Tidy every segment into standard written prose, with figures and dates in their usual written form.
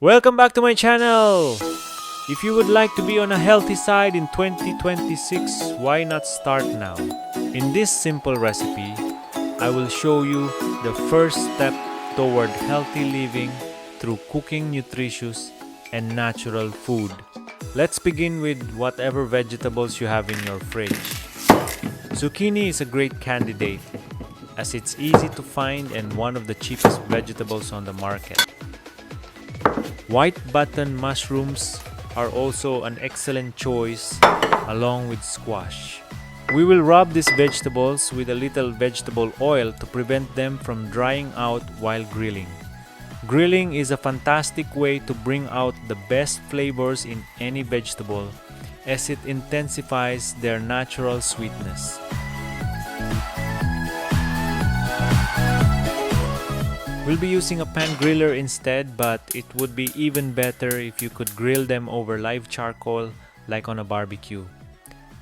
Welcome back to my channel! If you would like to be on a healthy side in 2026, why not start now? In this simple recipe, I will show you the first step toward healthy living through cooking nutritious and natural food. Let's begin with whatever vegetables you have in your fridge. Zucchini is a great candidate as it's easy to find and one of the cheapest vegetables on the market. White button mushrooms are also an excellent choice along with squash. We will rub these vegetables with a little vegetable oil to prevent them from drying out while grilling. Grilling is a fantastic way to bring out the best flavors in any vegetable as it intensifies their natural sweetness. We'll be using a pan griller instead, but it would be even better if you could grill them over live charcoal like on a barbecue.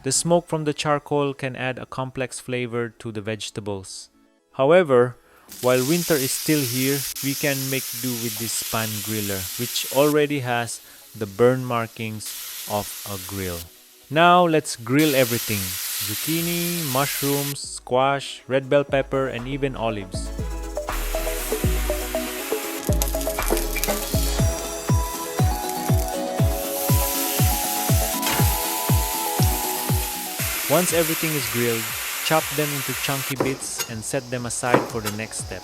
The smoke from the charcoal can add a complex flavor to the vegetables. However, while winter is still here, we can make do with this pan griller, which already has the burn markings of a grill. Now let's grill everything: zucchini, mushrooms, squash, red bell pepper, and even olives. Once everything is grilled, chop them into chunky bits and set them aside for the next step.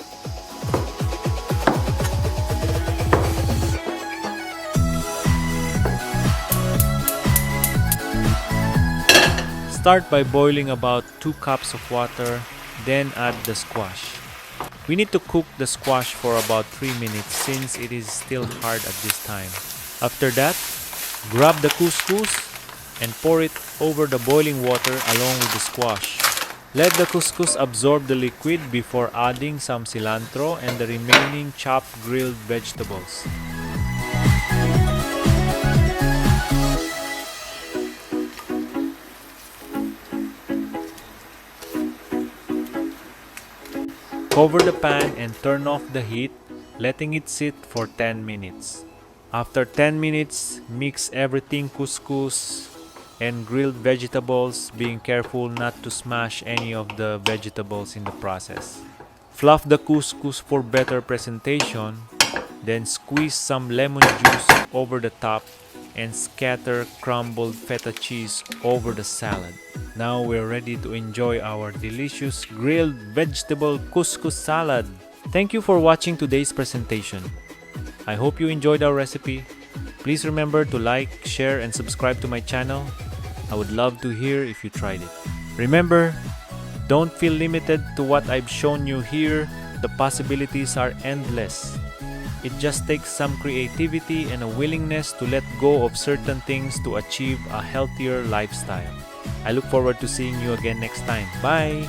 Start by boiling about 2 cups of water, then add the squash. We need to cook the squash for about 3 minutes since it is still hard at this time. After that, grab the couscous and pour it over the boiling water along with the squash. Let the couscous absorb the liquid before adding some cilantro and the remaining chopped grilled vegetables. Cover the pan and turn off the heat, letting it sit for 10 minutes. After 10 minutes, mix everything couscous and grilled vegetables, being careful not to smash any of the vegetables in the process. Fluff the couscous for better presentation, then squeeze some lemon juice over the top and scatter crumbled feta cheese over the salad. Now we're ready to enjoy our delicious grilled vegetable couscous salad. Thank you for watching today's presentation. I hope you enjoyed our recipe. Please remember to like, share, and subscribe to my channel. I would love to hear if you tried it. Remember, don't feel limited to what I've shown you here. The possibilities are endless. It just takes some creativity and a willingness to let go of certain things to achieve a healthier lifestyle. I look forward to seeing you again next time. Bye!